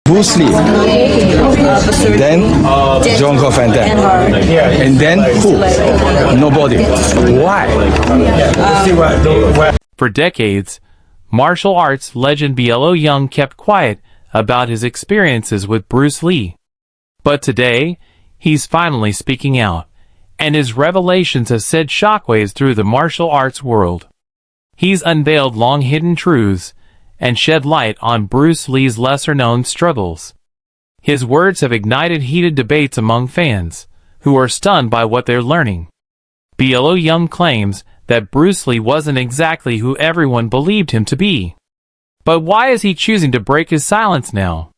Bruce Lee, then John Van Damme, and then who? Nobody. Why? For decades, martial arts legend Bolo Yeung kept quiet about his experiences with Bruce Lee. But today, he's finally speaking out, and his revelations have sent shockwaves through the martial arts world. He's unveiled long-hidden truths and shed light on Bruce Lee's lesser-known struggles. His words have ignited heated debates among fans, who are stunned by what they're learning. Bolo Yeung claims that Bruce Lee wasn't exactly who everyone believed him to be. But why is he choosing to break his silence now?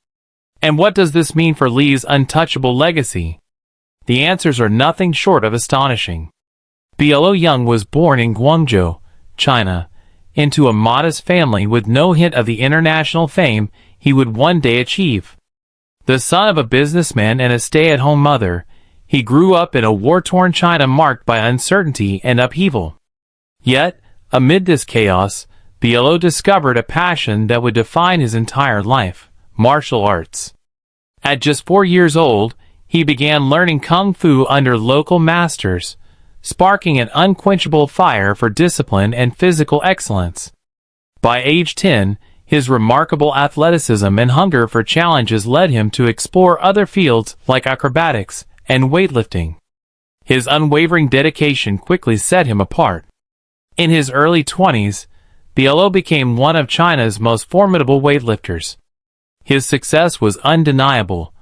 And what does this mean for Lee's untouchable legacy? The answers are nothing short of astonishing. Bolo Yeung was born in Guangzhou, China, into a modest family with no hint of the international fame he would one day achieve. The son of a businessman and a stay-at-home mother, he grew up in a war-torn China marked by uncertainty and upheaval. Yet, amid this chaos, Bolo discovered a passion that would define his entire life: martial arts. At just 4 years old, he began learning kung fu under local masters, sparking an unquenchable fire for discipline and physical excellence. By age 10, his remarkable athleticism and hunger for challenges led him to explore other fields like acrobatics and weightlifting. His unwavering dedication quickly set him apart. In his early 20s, Bolo became one of China's most formidable weightlifters. His success was undeniable,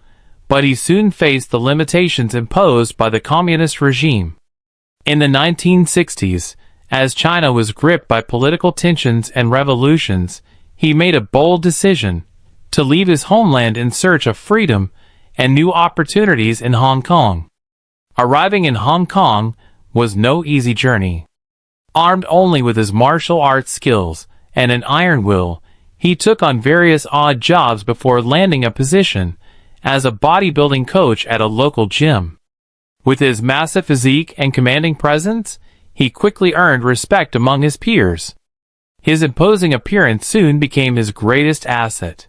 but he soon faced the limitations imposed by the communist regime. In the 1960s, as China was gripped by political tensions and revolutions, he made a bold decision to leave his homeland in search of freedom and new opportunities in Hong Kong. Arriving in Hong Kong was no easy journey. Armed only with his martial arts skills and an iron will, he took on various odd jobs before landing a position as a bodybuilding coach at a local gym. With his massive physique and commanding presence, he quickly earned respect among his peers. His imposing appearance soon became his greatest asset.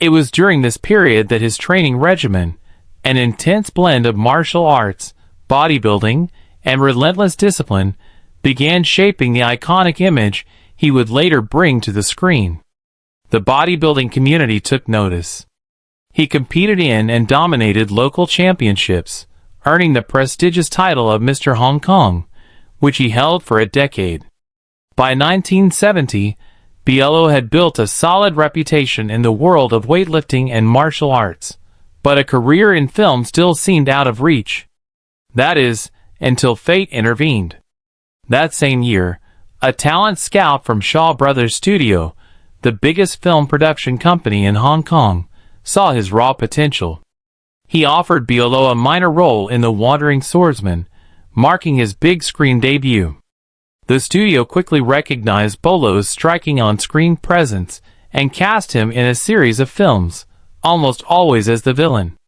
It was during this period that his training regimen, an intense blend of martial arts, bodybuilding, and relentless discipline, began shaping the iconic image he would later bring to the screen. The bodybuilding community took notice. He competed in and dominated local championships, earning the prestigious title of Mr. Hong Kong, which he held for a decade. By 1970, Bolo had built a solid reputation in the world of weightlifting and martial arts, but a career in film still seemed out of reach. That is, until fate intervened. That same year, a talent scout from Shaw Brothers Studio, the biggest film production company in Hong Kong, saw his raw potential. He offered Bolo a minor role in The Wandering Swordsman, marking his big-screen debut. The studio quickly recognized Bolo's striking on-screen presence and cast him in a series of films, almost always as the villain.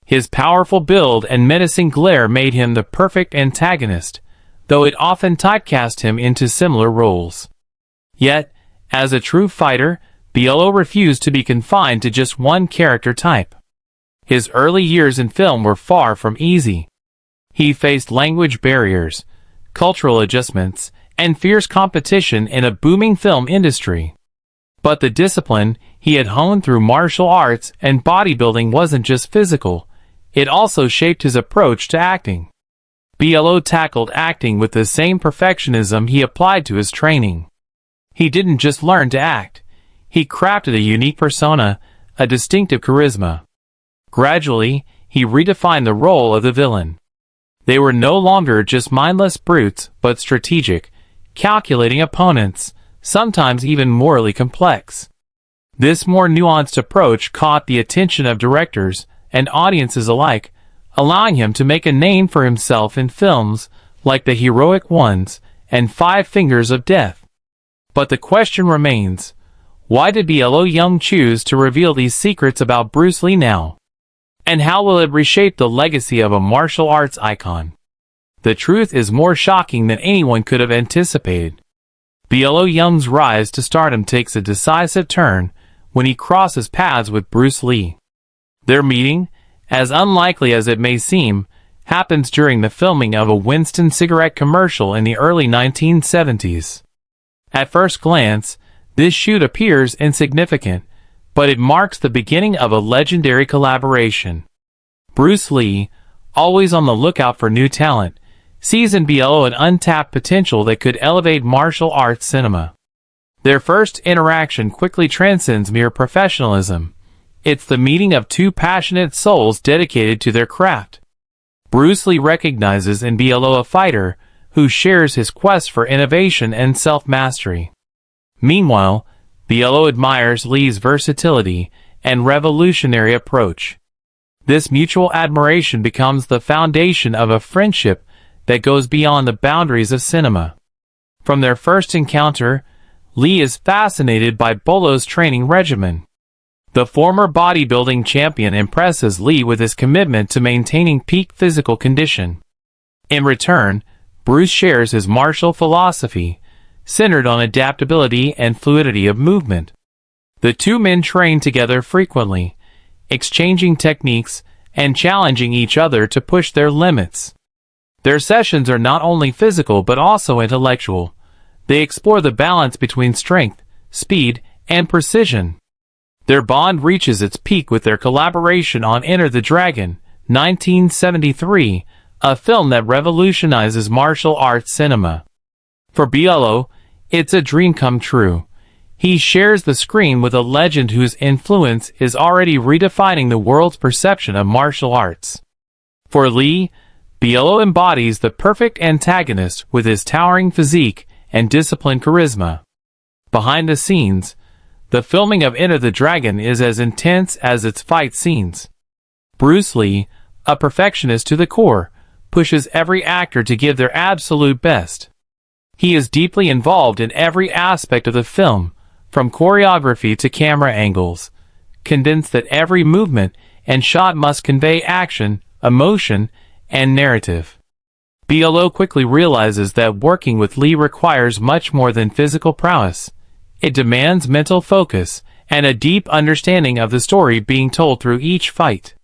His powerful build and menacing glare made him the perfect antagonist, though it often typecast him into similar roles. Yet, as a true fighter, Bolo refused to be confined to just one character type. His early years in film were far from easy. He faced language barriers, cultural adjustments, and fierce competition in a booming film industry. But the discipline he had honed through martial arts and bodybuilding wasn't just physical, it also shaped his approach to acting. Bolo tackled acting with the same perfectionism he applied to his training. He didn't just learn to act, he crafted a unique persona, a distinctive charisma. Gradually, he redefined the role of the villain. They were no longer just mindless brutes, but strategic, calculating opponents, sometimes even morally complex. This more nuanced approach caught the attention of directors and audiences alike, allowing him to make a name for himself in films like The Heroic Ones and Five Fingers of Death. But the question remains, why did Bolo Yeung choose to reveal these secrets about Bruce Lee now? And how will it reshape the legacy of a martial arts icon? The truth is more shocking than anyone could have anticipated. Bolo Yeung's rise to stardom takes a decisive turn when he crosses paths with Bruce Lee. Their meeting, as unlikely as it may seem, happens during the filming of a Winston cigarette commercial in the early 1970s. At first glance, this shoot appears insignificant, but it marks the beginning of a legendary collaboration. Bruce Lee, always on the lookout for new talent, sees in Bolo an untapped potential that could elevate martial arts cinema. Their first interaction quickly transcends mere professionalism. It's the meeting of two passionate souls dedicated to their craft. Bruce Lee recognizes in Bolo a fighter who shares his quest for innovation and self-mastery. Meanwhile, Bolo admires Lee's versatility and revolutionary approach. This mutual admiration becomes the foundation of a friendship that goes beyond the boundaries of cinema. From their first encounter, Lee is fascinated by Bolo's training regimen. The former bodybuilding champion impresses Lee with his commitment to maintaining peak physical condition. In return, Bruce shares his martial philosophy, centered on adaptability and fluidity of movement. The two men train together frequently, exchanging techniques and challenging each other to push their limits. Their sessions are not only physical but also intellectual. They explore the balance between strength, speed, and precision. Their bond reaches its peak with their collaboration on Enter the Dragon, 1973, a film that revolutionizes martial arts cinema. For Bolo, it's a dream come true. He shares the screen with a legend whose influence is already redefining the world's perception of martial arts. For Lee, Bolo embodies the perfect antagonist with his towering physique and disciplined charisma. Behind the scenes, the filming of Enter the Dragon is as intense as its fight scenes. Bruce Lee, a perfectionist to the core, pushes every actor to give their absolute best. He is deeply involved in every aspect of the film, from choreography to camera angles, convinced that every movement and shot must convey action, emotion, and narrative. Bolo quickly realizes that working with Lee requires much more than physical prowess. It demands mental focus and a deep understanding of the story being told through each fight.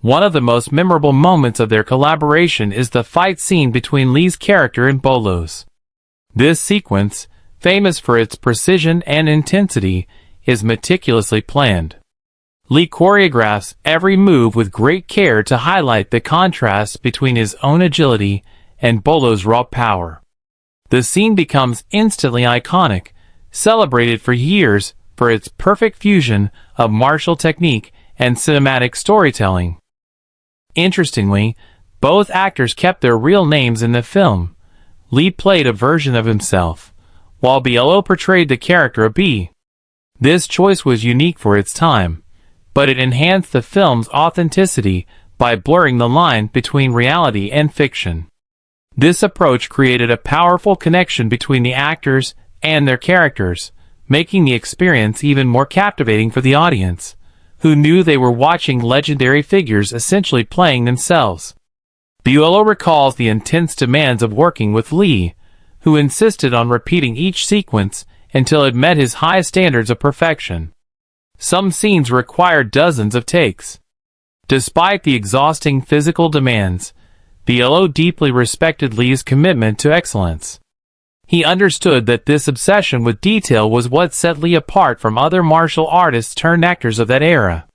One of the most memorable moments of their collaboration is the fight scene between Lee's character and Bolo's. This sequence, famous for its precision and intensity, is meticulously planned. Lee choreographs every move with great care to highlight the contrast between his own agility and Bolo's raw power. The scene becomes instantly iconic, celebrated for years for its perfect fusion of martial technique and cinematic storytelling. Interestingly, both actors kept their real names in the film. Lee played a version of himself, while Bolo portrayed the character of B. This choice was unique for its time, but it enhanced the film's authenticity by blurring the line between reality and fiction. This approach created a powerful connection between the actors and their characters, making the experience even more captivating for the audience, who knew they were watching legendary figures essentially playing themselves. Bolo recalls the intense demands of working with Lee, who insisted on repeating each sequence until it met his high standards of perfection. Some scenes required dozens of takes. Despite the exhausting physical demands, Bolo deeply respected Lee's commitment to excellence. He understood that this obsession with detail was what set Lee apart from other martial artists turned actors of that era.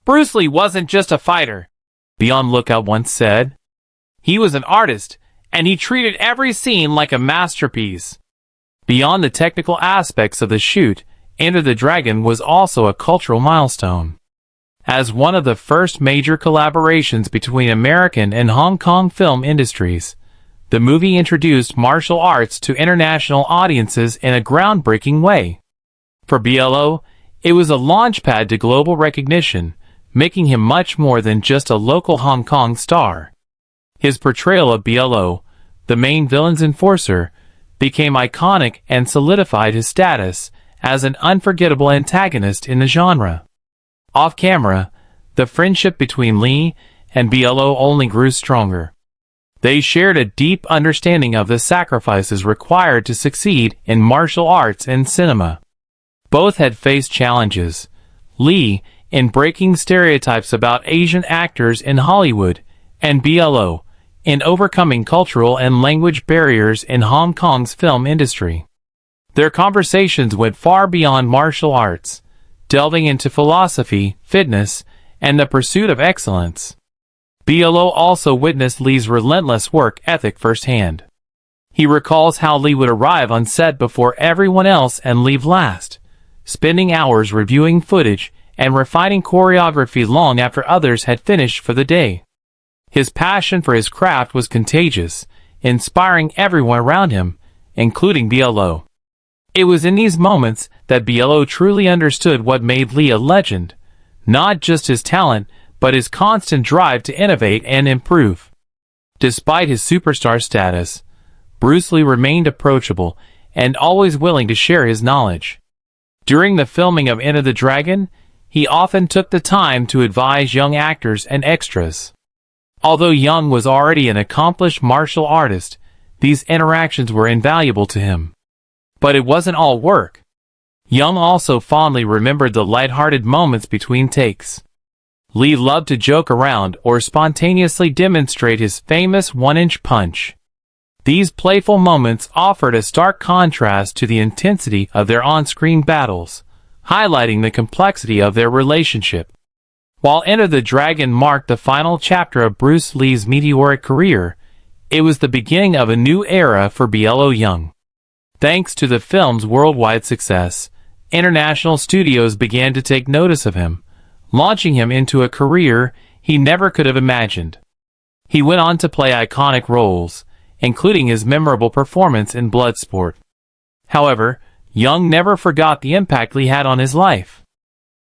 Bruce Lee wasn't just a fighter, Beyond Lookout once said. He was an artist, and he treated every scene like a masterpiece. Beyond the technical aspects of the shoot, Enter the Dragon was also a cultural milestone. As one of the first major collaborations between American and Hong Kong film industries, the movie introduced martial arts to international audiences in a groundbreaking way. For Bolo, it was a launchpad to global recognition, making him much more than just a local Hong Kong star. His portrayal of Bolo, the main villain's enforcer, became iconic and solidified his status as an unforgettable antagonist in the genre. Off-camera, the friendship between Lee and Bolo only grew stronger. They shared a deep understanding of the sacrifices required to succeed in martial arts and cinema. Both had faced challenges. Lee, in breaking stereotypes about Asian actors in Hollywood, and Bolo in overcoming cultural and language barriers in Hong Kong's film industry. Their conversations went far beyond martial arts, delving into philosophy, fitness, and the pursuit of excellence. Bolo also witnessed Lee's relentless work ethic firsthand. He recalls how Lee would arrive on set before everyone else and leave last, spending hours reviewing footage and refining choreography long after others had finished for the day. His passion for his craft was contagious, inspiring everyone around him, including Bolo. It was in these moments that Bolo truly understood what made Lee a legend, not just his talent, but his constant drive to innovate and improve. Despite his superstar status, Bruce Lee remained approachable and always willing to share his knowledge. During the filming of Enter the Dragon, he often took the time to advise young actors and extras. Although Yeung was already an accomplished martial artist, these interactions were invaluable to him. But it wasn't all work. Yeung also fondly remembered the lighthearted moments between takes. Lee loved to joke around or spontaneously demonstrate his famous one-inch punch. These playful moments offered a stark contrast to the intensity of their on-screen battles, highlighting the complexity of their relationship. While Enter the Dragon marked the final chapter of Bruce Lee's meteoric career, it was the beginning of a new era for Bolo Yeung. Thanks to the film's worldwide success, international studios began to take notice of him, launching him into a career he never could have imagined. He went on to play iconic roles, including his memorable performance in Bloodsport. However, Yeung never forgot the impact Lee had on his life.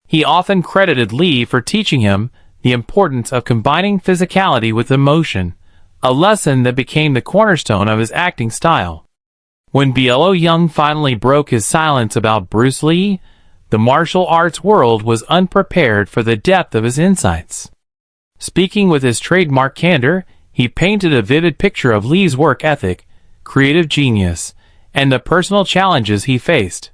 He often credited Lee for teaching him the importance of combining physicality with emotion, a lesson that became the cornerstone of his acting style. When Bolo Yeung finally broke his silence about Bruce Lee, the martial arts world was unprepared for the depth of his insights. Speaking with his trademark candor, he painted a vivid picture of Lee's work ethic, creative genius, and the personal challenges he faced.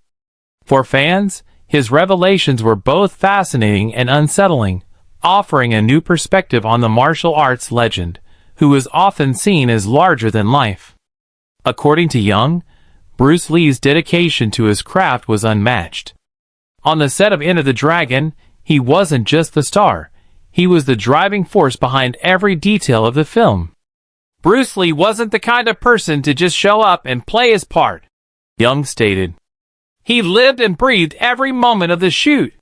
For fans, his revelations were both fascinating and unsettling, offering a new perspective on the martial arts legend, who was often seen as larger than life. According to Yeung, Bruce Lee's dedication to his craft was unmatched. On the set of Enter the Dragon, he wasn't just the star, he was the driving force behind every detail of the film. Bruce Lee wasn't the kind of person to just show up and play his part, Yeung stated. He lived and breathed every moment of the shoot.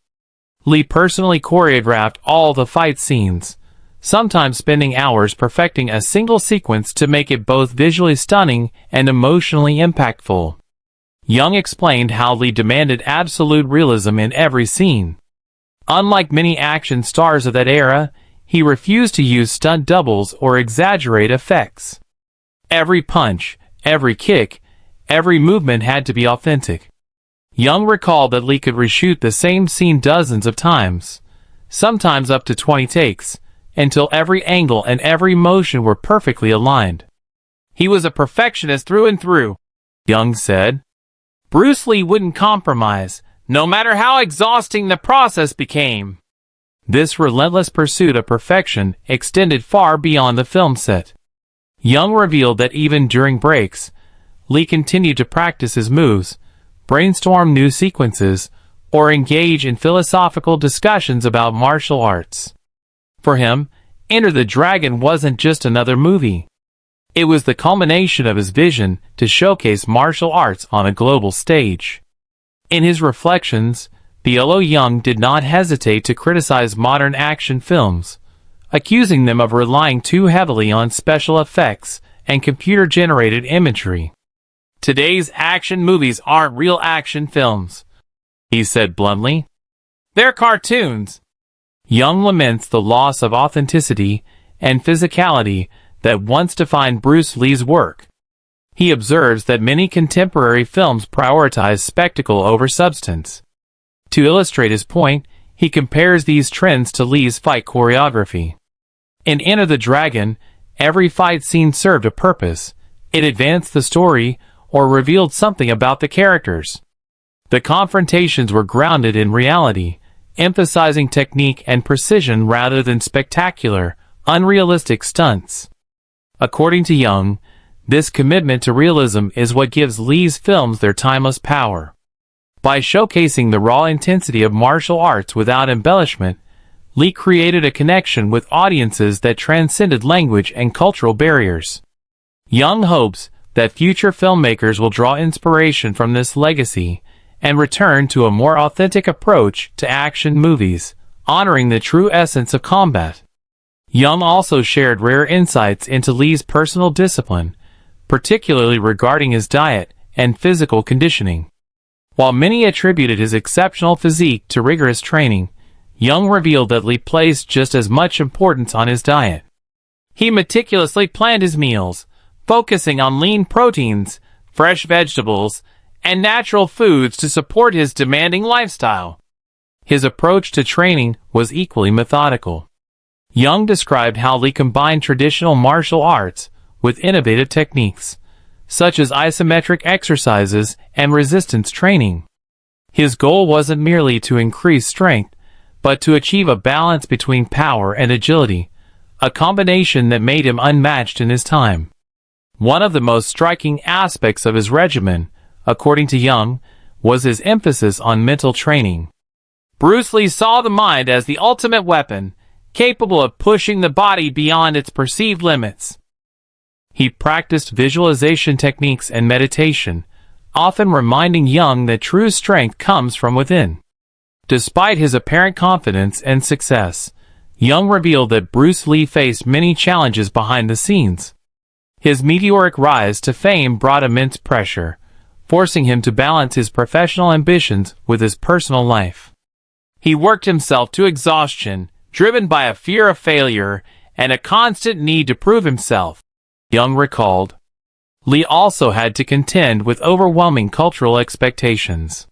Lee personally choreographed all the fight scenes, sometimes spending hours perfecting a single sequence to make it both visually stunning and emotionally impactful. Yeung explained how Lee demanded absolute realism in every scene. Unlike many action stars of that era, he refused to use stunt doubles or exaggerate effects. Every punch, every kick, every movement had to be authentic. Yeung recalled that Lee could reshoot the same scene dozens of times, sometimes up to 20 takes, until every angle and every motion were perfectly aligned. He was a perfectionist through and through, Yeung said. Bruce Lee wouldn't compromise, no matter how exhausting the process became. This relentless pursuit of perfection extended far beyond the film set. Yeung revealed that even during breaks, Lee continued to practice his moves, brainstorm new sequences, or engage in philosophical discussions about martial arts. For him, Enter the Dragon wasn't just another movie. It was the culmination of his vision to showcase martial arts on a global stage. In his reflections, Bolo Yeung did not hesitate to criticize modern action films, accusing them of relying too heavily on special effects and computer-generated imagery. Today's action movies aren't real action films, he said bluntly. They're cartoons. Yeung laments the loss of authenticity and physicality that once defined Bruce Lee's work. He observes that many contemporary films prioritize spectacle over substance. To illustrate his point, he compares these trends to Lee's fight choreography. In Enter the Dragon, every fight scene served a purpose. It advanced the story or revealed something about the characters. The confrontations were grounded in reality, emphasizing technique and precision rather than spectacular, unrealistic stunts. According to Yeung, this commitment to realism is what gives Lee's films their timeless power. By showcasing the raw intensity of martial arts without embellishment, Lee created a connection with audiences that transcended language and cultural barriers. Yeung hopes that future filmmakers will draw inspiration from this legacy and return to a more authentic approach to action movies, honoring the true essence of combat. Yeung also shared rare insights into Lee's personal discipline, particularly regarding his diet and physical conditioning. While many attributed his exceptional physique to rigorous training, Yeung revealed that Lee placed just as much importance on his diet. He meticulously planned his meals, focusing on lean proteins, fresh vegetables, and natural foods to support his demanding lifestyle. His approach to training was equally methodical. Yeung described how Lee combined traditional martial arts with innovative techniques, such as isometric exercises and resistance training. His goal wasn't merely to increase strength, but to achieve a balance between power and agility, a combination that made him unmatched in his time. One of the most striking aspects of his regimen, according to Yeung, was his emphasis on mental training. Bruce Lee saw the mind as the ultimate weapon, capable of pushing the body beyond its perceived limits. He practiced visualization techniques and meditation, often reminding Yeung that true strength comes from within. Despite his apparent confidence and success, Yeung revealed that Bruce Lee faced many challenges behind the scenes. His meteoric rise to fame brought immense pressure, forcing him to balance his professional ambitions with his personal life. He worked himself to exhaustion, driven by a fear of failure and a constant need to prove himself, Yeung recalled. Lee also had to contend with overwhelming cultural expectations.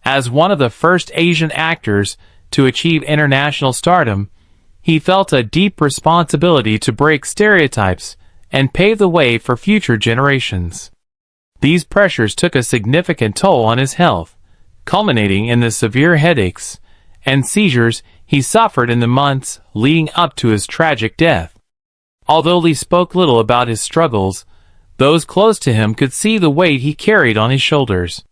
As one of the first Asian actors to achieve international stardom, he felt a deep responsibility to break stereotypes and pave the way for future generations. These pressures took a significant toll on his health, culminating in the severe headaches and seizures he suffered in the months leading up to his tragic death. Although Lee spoke little about his struggles, those close to him could see the weight he carried on his shoulders.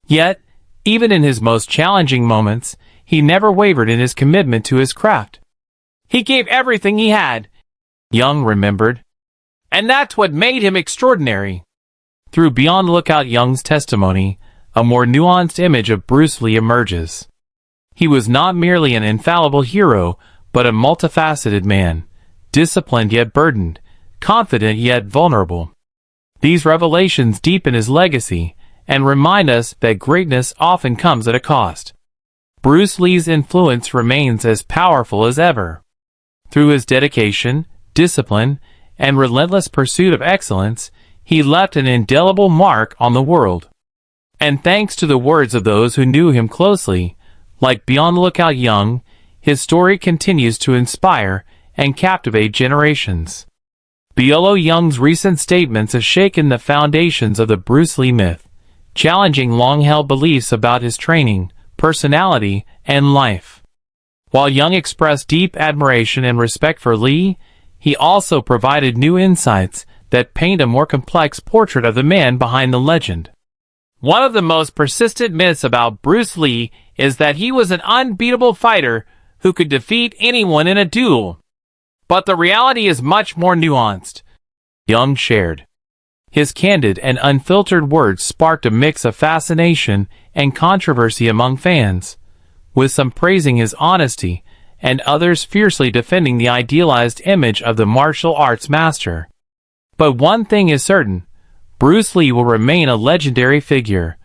Yet, even in his most challenging moments, he never wavered in his commitment to his craft. He gave everything he had, Yeung remembered. And that's what made him extraordinary. Through Beyond Lookout Yeung's testimony, a more nuanced image of Bruce Lee emerges. He was not merely an infallible hero, but a multifaceted man, disciplined yet burdened, confident yet vulnerable. These revelations deepen his legacy and remind us that greatness often comes at a cost. Bruce Lee's influence remains as powerful as ever. Through his dedication, discipline, and relentless pursuit of excellence, he left an indelible mark on the world. And thanks to the words of those who knew him closely, like Beyond Lookout Yeung, his story continues to inspire and captivate generations. Bolo Yeung's recent statements have shaken the foundations of the Bruce Lee myth, challenging long-held beliefs about his training, personality, and life. While Yeung expressed deep admiration and respect for Lee, he also provided new insights that paint a more complex portrait of the man behind the legend. One of the most persistent myths about Bruce Lee is that he was an unbeatable fighter who could defeat anyone in a duel. But the reality is much more nuanced, Yeung shared. His candid and unfiltered words sparked a mix of fascination and controversy among fans, with some praising his honesty and others fiercely defending the idealized image of the martial arts master. But one thing is certain, Bruce Lee will remain a legendary figure,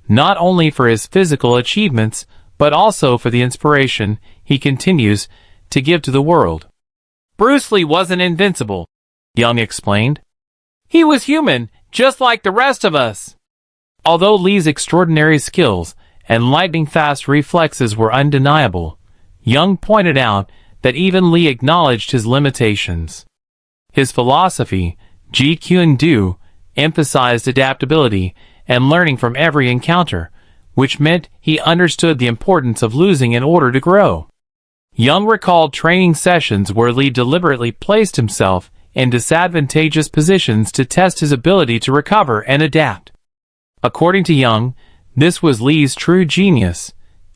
not only for his physical achievements, but also for the inspiration he continues to give to the world. Bruce Lee wasn't invincible, Yeung explained. He was human, just like the rest of us. Although Lee's extraordinary skills and lightning-fast reflexes were undeniable, Yeung pointed out that even Lee acknowledged his limitations. His philosophy, Jeet Kune Do, emphasized adaptability and learning from every encounter, which meant he understood the importance of losing in order to grow. Yeung recalled training sessions where Lee deliberately placed himself in disadvantageous positions to test his ability to recover and adapt. According to Yeung, this was Lee's true genius.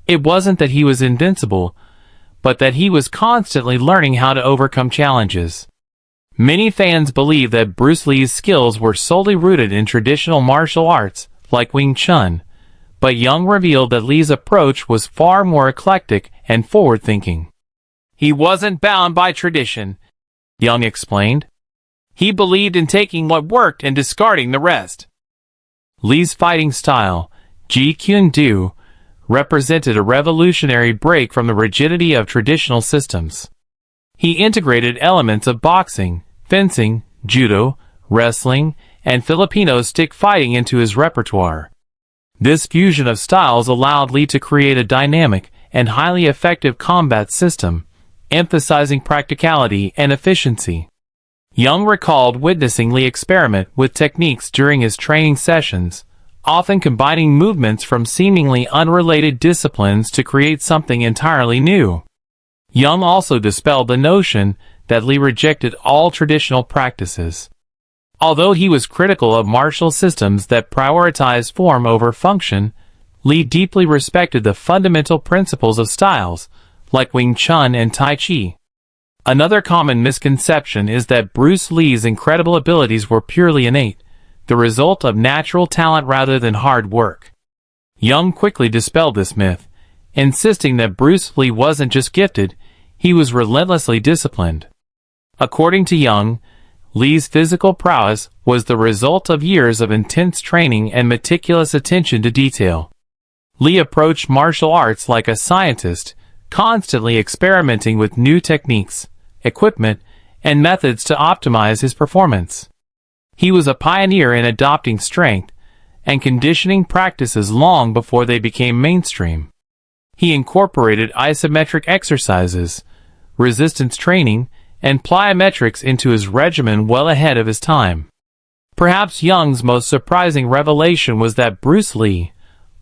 It wasn't that he was invincible, but that he was constantly learning how to overcome challenges. Many fans believe that Bruce Lee's skills were solely rooted in traditional martial arts, like Wing Chun, but Yeung revealed that Lee's approach was far more eclectic and forward-thinking. He wasn't bound by tradition, Yeung explained. He believed in taking what worked and discarding the rest. Lee's fighting style, Jeet Kune Do, represented a revolutionary break from the rigidity of traditional systems. He integrated elements of boxing, fencing, judo, wrestling, and Filipino stick fighting into his repertoire. This fusion of styles allowed Lee to create a dynamic and highly effective combat system, emphasizing practicality and efficiency. Yeung recalled witnessing Lee experiment with techniques during his training sessions, often combining movements from seemingly unrelated disciplines to create something entirely new. Yeung also dispelled the notion that Lee rejected all traditional practices. Although he was critical of martial systems that prioritize form over function, Lee deeply respected the fundamental principles of styles, like Wing Chun and Tai Chi. Another common misconception is that Bruce Lee's incredible abilities were purely innate, the result of natural talent rather than hard work. Yeung quickly dispelled this myth, insisting that Bruce Lee wasn't just gifted, he was relentlessly disciplined. According to Yeung, Lee's physical prowess was the result of years of intense training and meticulous attention to detail. Lee approached martial arts like a scientist, constantly experimenting with new techniques, equipment, and methods to optimize his performance. He was a pioneer in adopting strength and conditioning practices long before they became mainstream. He incorporated isometric exercises, resistance training, and plyometrics into his regimen well ahead of his time. Perhaps Yeung's most surprising revelation was that Bruce Lee,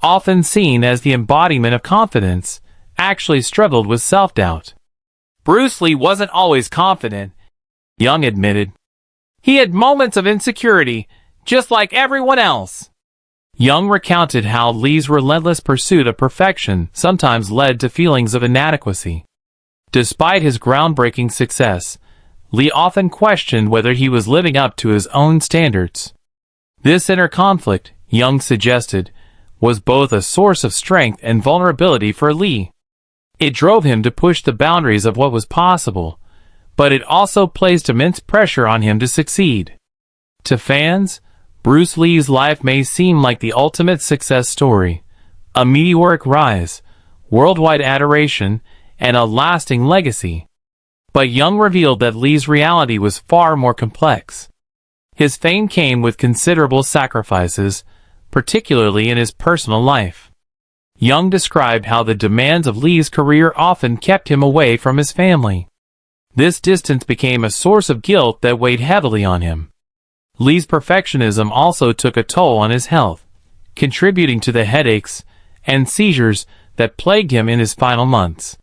often seen as the embodiment of confidence, actually struggled with self-doubt. Bruce Lee wasn't always confident, Yeung admitted. He had moments of insecurity, just like everyone else. Yeung recounted how Lee's relentless pursuit of perfection sometimes led to feelings of inadequacy. Despite his groundbreaking success, Lee often questioned whether he was living up to his own standards. This inner conflict, Yeung suggested, was both a source of strength and vulnerability for Lee. It drove him to push the boundaries of what was possible, but it also placed immense pressure on him to succeed. To fans, Bruce Lee's life may seem like the ultimate success story, a meteoric rise, worldwide adoration, and a lasting legacy. But Yeung revealed that Lee's reality was far more complex. His fame came with considerable sacrifices, particularly in his personal life. Yeung described how the demands of Lee's career often kept him away from his family. This distance became a source of guilt that weighed heavily on him. Lee's perfectionism also took a toll on his health, contributing to the headaches and seizures that plagued him in his final months.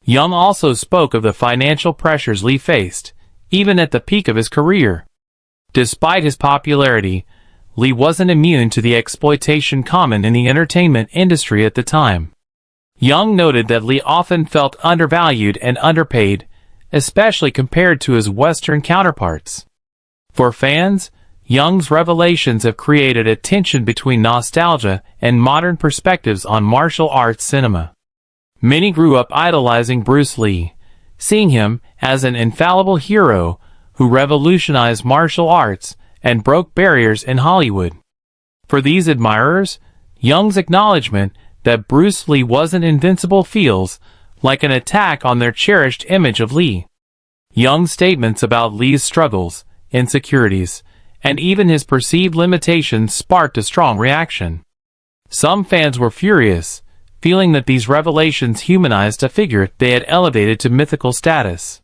Yeung also spoke of the financial pressures Lee faced, even at the peak of his career. Despite his popularity, Lee wasn't immune to the exploitation common in the entertainment industry at the time. Yeung noted that Lee often felt undervalued and underpaid, especially compared to his Western counterparts. For fans, Yeung's revelations have created a tension between nostalgia and modern perspectives on martial arts cinema. Many grew up idolizing Bruce Lee, seeing him as an infallible hero who revolutionized martial arts and broke barriers in Hollywood. For these admirers, Yeung's acknowledgement that Bruce Lee wasn't invincible feels like an attack on their cherished image of Lee. Yeung's statements about Lee's struggles, insecurities, and even his perceived limitations sparked a strong reaction. Some fans were furious, feeling that these revelations humanized a figure they had elevated to mythical status.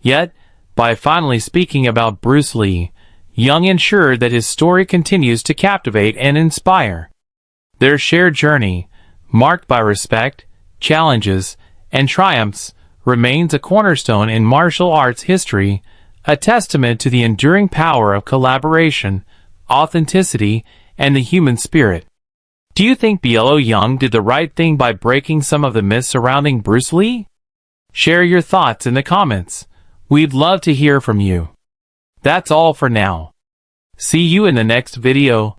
Yet, by finally speaking about Bruce Lee, Yeung ensured that his story continues to captivate and inspire. Their shared journey, marked by respect, challenges, and triumphs, remains a cornerstone in martial arts history, a testament to the enduring power of collaboration, authenticity, and the human spirit. Do you think Bolo Yeung did the right thing by breaking some of the myths surrounding Bruce Lee? Share your thoughts in the comments. We'd love to hear from you. That's all for now. See you in the next video.